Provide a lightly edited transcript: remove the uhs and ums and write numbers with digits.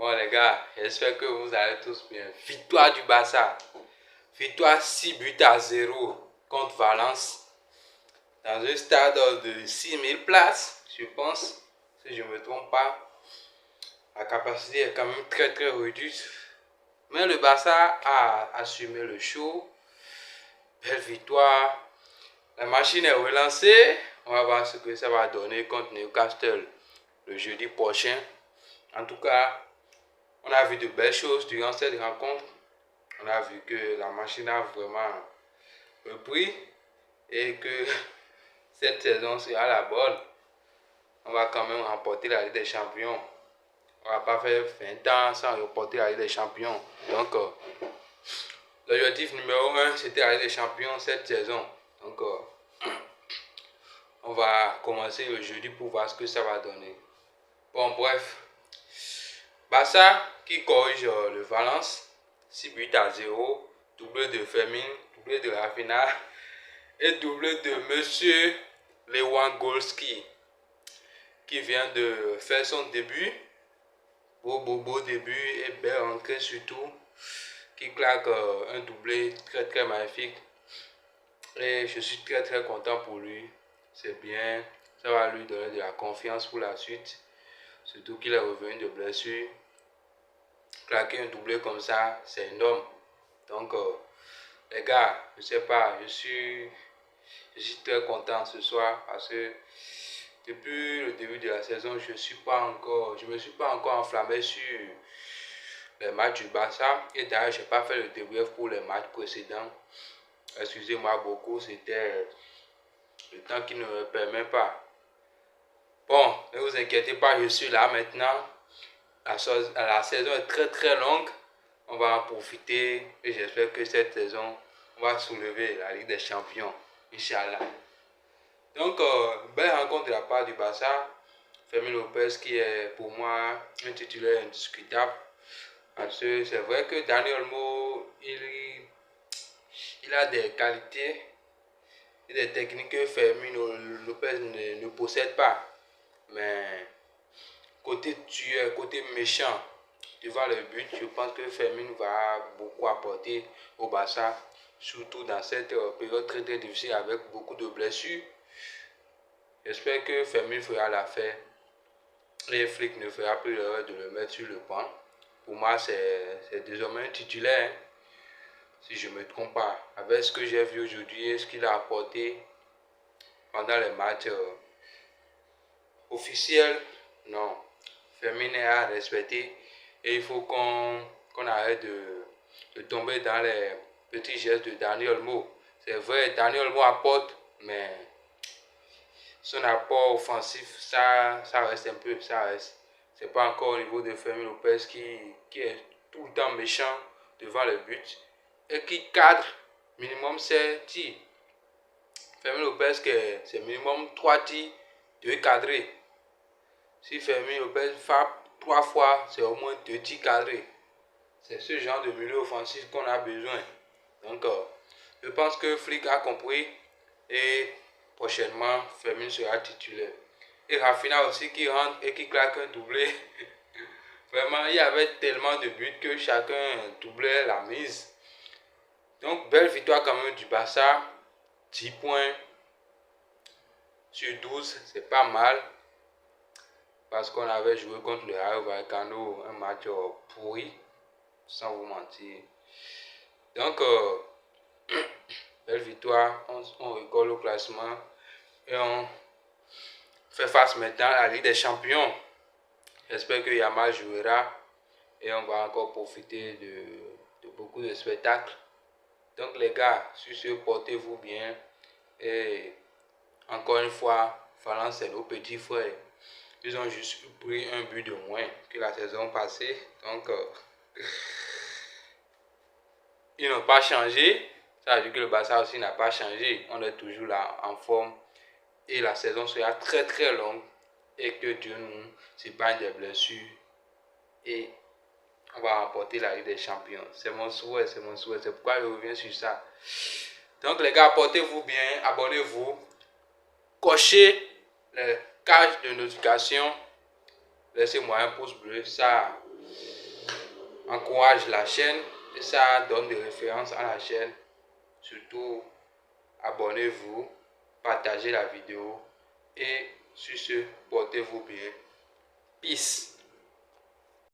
Bon les gars, j'espère que vous allez tous bien. Victoire du Barça. Victoire 6 buts à 0 contre Valence. Dans un stade de 6000 places, je pense. Si je ne me trompe pas. La capacité est quand même très réduite. Mais le Barça a assumé le show. Belle victoire. La machine est relancée. On va voir ce que ça va donner contre Newcastle le jeudi prochain. En tout cas, on a vu de belles choses durant cette rencontre. On a vu que la machine a vraiment repris et que cette saison sera la bonne. On va quand même remporter la Ligue des Champions. On va pas faire 20 ans sans remporter la Ligue des Champions. Donc, l'objectif numéro 1, c'était la Ligue des Champions cette saison. Donc, on va commencer le jeudi pour voir ce que ça va donner. Bon, bref. Barça qui corrige le Valence. 6 buts à 0. Doublé de Fermin, doublé de Rafinha et doublé de Monsieur Lewandowski qui vient de faire son début. Beau début et belle entrée surtout. Qui claque un doublé très magnifique. Et je suis très content pour lui. C'est bien. Ça va lui donner de la confiance pour la suite. Surtout qu'il est revenu de blessure. Claquer un doublé comme ça, c'est énorme. Donc, les gars, je sais pas, je suis très content ce soir parce que depuis le début de la saison, je me suis pas encore enflammé sur les matchs du Barça. Et d'ailleurs, j'ai pas fait le débrief pour les matchs précédents. Excusez-moi beaucoup, c'était le temps qui ne me permet pas. Bon, ne vous inquiétez pas, je suis là maintenant. La saison est très longue. On va en profiter et j'espère que cette saison, on va soulever la Ligue des Champions. Inch'Allah. Donc, belle rencontre de la part du Barça. Fermin Lopez qui est pour moi un titulaire indiscutable. Parce que c'est vrai que Dani Olmo, il a des qualités et des techniques que Fermin Lopez ne possède pas. Mais côté tueur, côté méchant, devant le but, je pense que Fermin va beaucoup apporter au Barça, surtout dans cette période très difficile avec beaucoup de blessures. J'espère que Fermin fera l'affaire et Flick ne fera plus l'erreur de le mettre sur le banc. Pour moi, c'est désormais un titulaire, hein, si je ne me trompe pas. Avec ce que j'ai vu aujourd'hui et ce qu'il a apporté pendant les matchs officiels, non. Fermin est à respecter et il faut qu'on arrête de tomber dans les petits gestes de Dani Olmo. C'est vrai, Dani Olmo apporte, mais son apport offensif, ça reste un peu, ça reste. C'est pas encore au niveau de Fermin Lopez qui est tout le temps méchant devant le but et qui cadre minimum ses tirs. Fermin Lopez, c'est minimum 3 tirs de cadrer. Si Fermin Lopez frappe 3 fois, c'est au moins 2 tirs cadrés. C'est ce genre de milieu offensif qu'on a besoin. Donc, je pense que Flick a compris et prochainement, Fermin sera titulaire. Et Rafinha aussi qui rentre et qui claque un doublé. Vraiment, il y avait tellement de buts que chacun doublait la mise. Donc, belle victoire quand même du Barça. 10 points sur 12, c'est pas mal. Parce qu'on avait joué contre le Rayo Vallecano, un match pourri, sans vous mentir. Donc, belle victoire, on rigole au classement et on fait face maintenant à la Ligue des Champions. J'espère que Yamal jouera et on va encore profiter de beaucoup de spectacles. Donc les gars, sur ce, portez-vous bien et encore une fois, Valence c'est nos petits frères. Ils ont juste pris un but de moins que la saison passée. Donc, ils n'ont pas changé. Ça veut dire que le Barça aussi n'a pas changé. On est toujours là en forme. Et la saison sera très longue. Et que Dieu nous épargne des blessures. Et on va remporter la Ligue des Champions. C'est mon souhait, c'est mon souhait. C'est pourquoi je reviens sur ça. Donc les gars, portez-vous bien. Abonnez-vous. Cochez les cages de notification. Laissez-moi un pouce bleu. Ça encourage la chaîne et ça donne des références à la chaîne. Surtout, abonnez-vous, partagez la vidéo et sur ce, portez-vous bien. Peace.